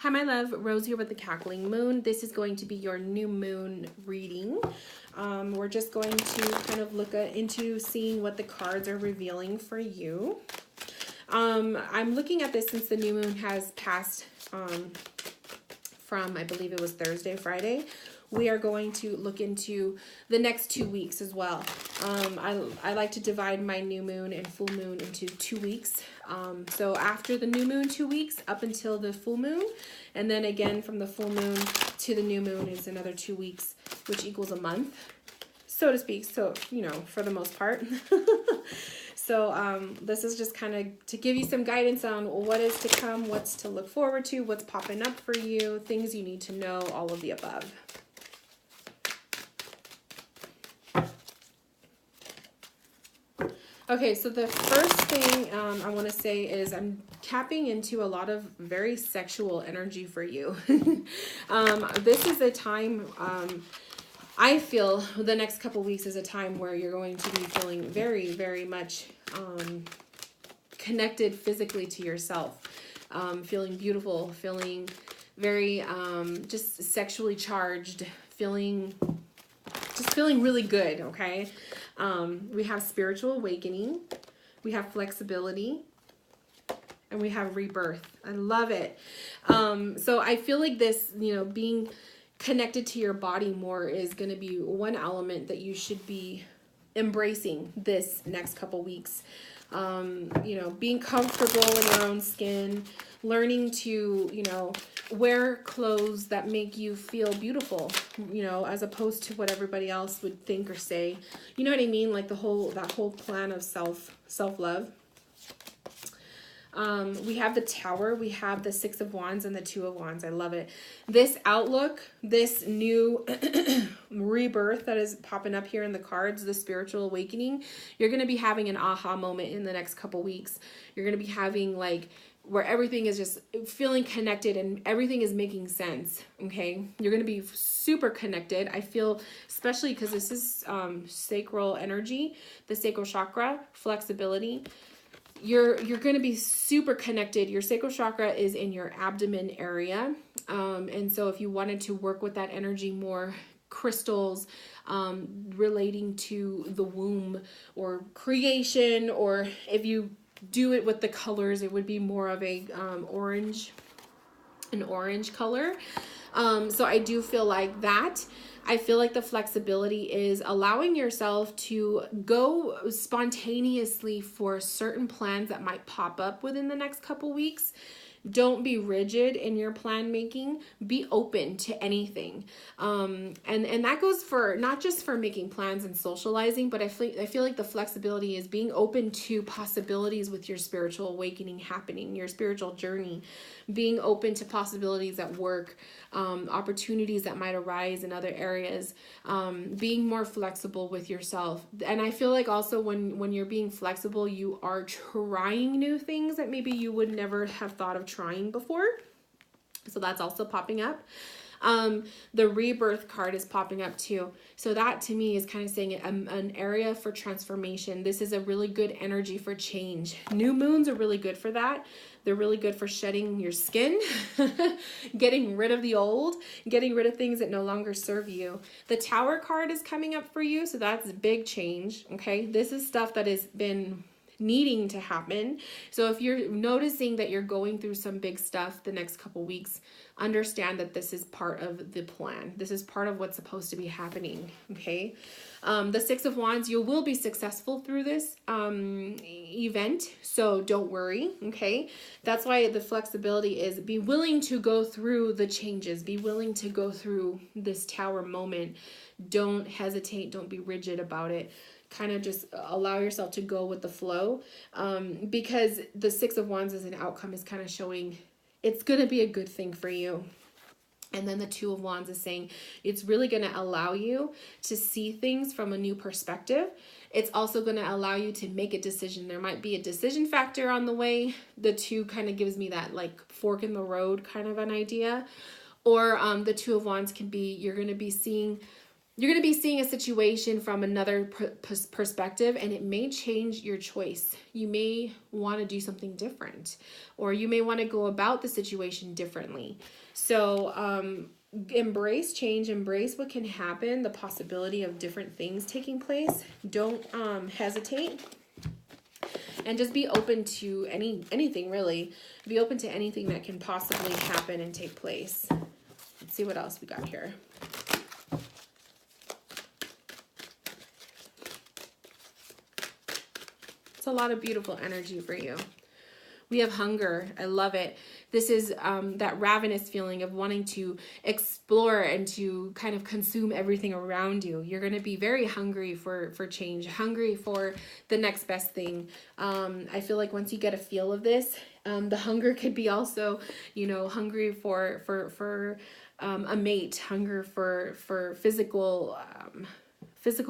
Hi, my love. Rose here with the Cackling Moon. This is going to be your new moon reading. We're just going to kind of look into seeing what the cards are revealing for you. I'm looking at this since the new moon has passed from, I believe it was Thursday, Friday. We are going to look into the next 2 weeks as well. I like to divide my new moon and full moon into 2 weeks. So after the new moon, 2 weeks up until the full moon. And then again from the full moon to the new moon is another 2 weeks, which equals a month, so to speak. So, you know, for the most part. So this is just kind of to give you some guidance on what is to come, what's to look forward to, what's popping up for you, things you need to know, all of the above. Okay, so the first thing I want to say is I'm tapping into a lot of very sexual energy for you. This is a time, I feel the next couple weeks is a time where you're going to be feeling very, very much connected physically to yourself. Feeling beautiful, feeling very just sexually charged, feeling really good, okay? We have spiritual awakening, we have flexibility, and we have rebirth. I love it. So I feel like this, you know, being connected to your body more is going to be one element that you should be embracing this next couple weeks. You know, being comfortable in your own skin, learning to, you know, wear clothes that make you feel beautiful, you know, as opposed to what everybody else would think or say. You know what I mean? Like that whole plan of self-love. We have the Tower, we have the Six of Wands and the Two of Wands. I love it. This outlook, this new rebirth that is popping up here in the cards, the spiritual awakening, you're going to be having an aha moment in the next couple weeks. You're going to be having like where everything is just feeling connected and everything is making sense. Okay. You're going to be super connected. I feel, especially because this is sacral energy, the sacral chakra, flexibility. You're going to be super connected. Your sacral chakra is in your abdomen area. And so if you wanted to work with that energy more, crystals relating to the womb or creation, or if you do it with the colors, it would be more of a an orange color. So I do feel like that. I feel like the flexibility is allowing yourself to go spontaneously for certain plans that might pop up within the next couple weeks. Don't be rigid in your plan making. Be open to anything. And that goes for not just for making plans and socializing, but I feel like the flexibility is being open to possibilities with your spiritual awakening happening, your spiritual journey, being open to possibilities at work, opportunities that might arise in other areas, being more flexible with yourself. And I feel like also when you're being flexible, you are trying new things that maybe you would never have thought of trying before. So that's also popping up. The rebirth card is popping up too. So that to me is kind of saying an area for transformation. This is a really good energy for change. New moons are really good for that. They're really good for shedding your skin, getting rid of the old, getting rid of things that no longer serve you. The Tower card is coming up for you. So that's a big change. Okay. This is stuff that has been needing to happen. So if you're noticing that you're going through some big stuff the next couple weeks, understand that this is part of the plan. This is part of what's supposed to be happening. Okay. The Six of Wands, you will be successful through this event. So don't worry. Okay. That's why the flexibility is be willing to go through the changes, be willing to go through this Tower moment. Don't hesitate. Don't be rigid about it. Kind of just allow yourself to go with the flow, because the Six of Wands as an outcome is kind of showing it's going to be a good thing for you. And then the Two of Wands is saying it's really going to allow you to see things from a new perspective. It's also going to allow you to make a decision. There might be a decision factor on the way. The two kind of gives me that like fork in the road kind of an idea. Or the Two of Wands can be you're going to be seeing You're going to be seeing a situation from another perspective, and it may change your choice. You may want to do something different, or you may want to go about the situation differently. So embrace change, embrace what can happen, the possibility of different things taking place. Don't hesitate, and just be open to anything really. Be open to anything that can possibly happen and take place. Let's see what else we got here. It's a lot of beautiful energy for you. We have hunger. I love it. This is that ravenous feeling of wanting to explore and to kind of consume everything around you. You're going to be very hungry for change, hungry for the next best thing. I feel like once you get a feel of this, the hunger could be also, you know, hungry for a mate, hunger for physical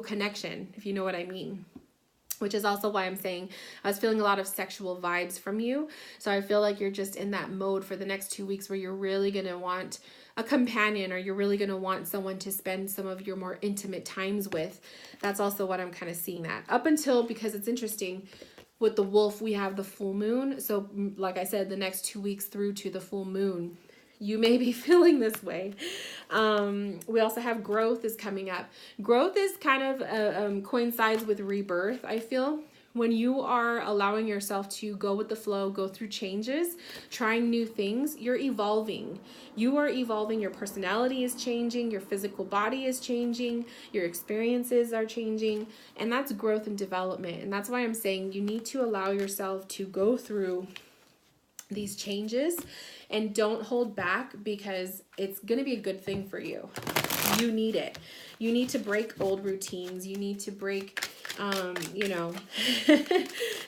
connection, if you know what I mean. Which is also why I'm saying I was feeling a lot of sexual vibes from you. So I feel like you're just in that mode for the next 2 weeks where you're really going to want a companion, or you're really going to want someone to spend some of your more intimate times with. That's also what I'm kind of seeing that. Up until, because it's interesting, with the wolf, we have the full moon. So like I said, the next 2 weeks through to the full moon, you may be feeling this way. We also have growth is coming up. Growth is kind of coincides with rebirth, I feel. When you are allowing yourself to go with the flow, go through changes, trying new things, you're evolving. You are evolving. Your personality is changing. Your physical body is changing. Your experiences are changing. And that's growth and development. And that's why I'm saying you need to allow yourself to go through these changes. And don't hold back, because it's going to be a good thing for you. You need it. You need to break old routines. You need to break, you know,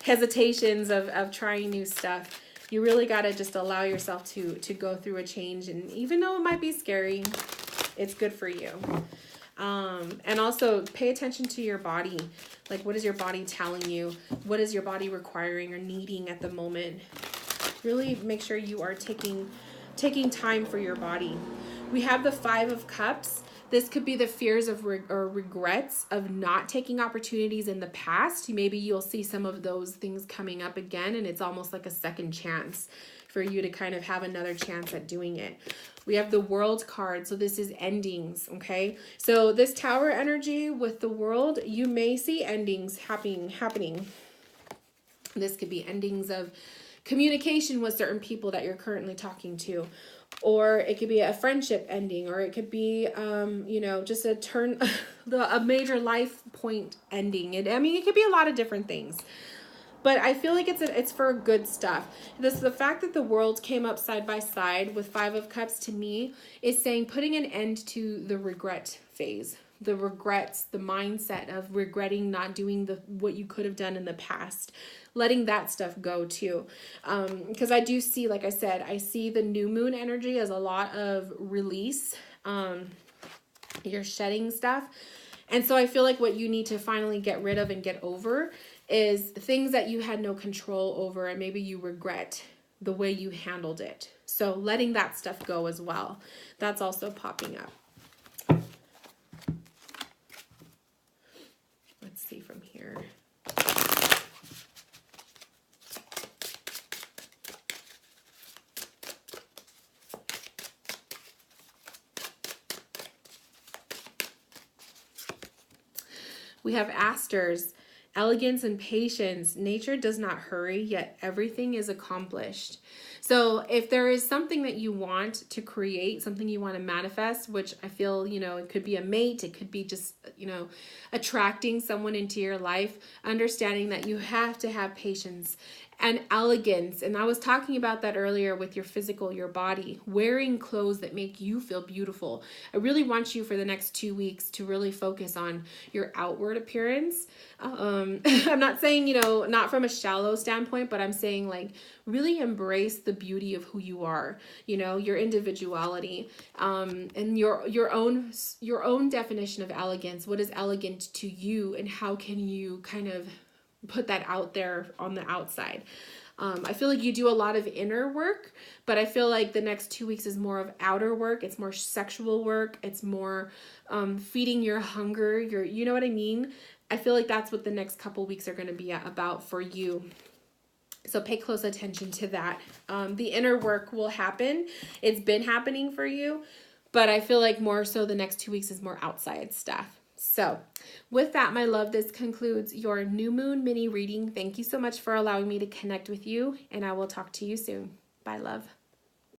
hesitations of trying new stuff. You really got to just allow yourself to go through a change. And even though it might be scary, it's good for you. And also pay attention to your body. Like, what is your body telling you? What is your body requiring or needing at the moment? Really make sure you are taking time for your body. We have the 5 of Cups. This could be the fears of or regrets of not taking opportunities in the past. Maybe you'll see some of those things coming up again, and it's almost like a second chance for you to kind of have another chance at doing it. We have the World card. So this is endings, okay? So this Tower energy with the World, you may see endings happening. This could be endings of communication with certain people that you're currently talking to, or it could be a friendship ending, or it could be, you know, just a major life point ending. I mean, it could be a lot of different things, but I feel like it's for good stuff. The fact that the World came up side by side with 5 of Cups to me is saying putting an end to the regret phase. The regrets, the mindset of regretting not doing what you could have done in the past, letting that stuff go too. Because I do see, like I said, I see the new moon energy as a lot of release. You're shedding stuff. And so I feel like what you need to finally get rid of and get over is things that you had no control over, and maybe you regret the way you handled it. So letting that stuff go as well. That's also popping up. See from here. We have Asters, elegance and patience. Nature does not hurry, yet everything is accomplished. So if there is something that you want to create, something you want to manifest, which I feel, you know, it could be a mate, it could be just, you know, attracting someone into your life, understanding that you have to have patience and elegance. And I was talking about that earlier with your physical, your body, wearing clothes that make you feel beautiful. I really want you for the next 2 weeks to really focus on your outward appearance. I'm not saying, you know, not from a shallow standpoint, but I'm saying like really embrace the beauty of who you are, you know, your individuality, and your own definition of elegance. What is elegant to you, and how can you kind of put that out there on the outside? I feel like you do a lot of inner work, but I feel like the next 2 weeks is more of outer work. It's more sexual work. It's more feeding your hunger. You know what I mean? I feel like that's what the next couple weeks are going to be about for you. So pay close attention to that. The inner work will happen. It's been happening for you, but I feel like more so the next 2 weeks is more outside stuff. So with that, my love, this concludes your new moon mini reading. Thank you so much for allowing me to connect with you, and I will talk to you soon. Bye, love.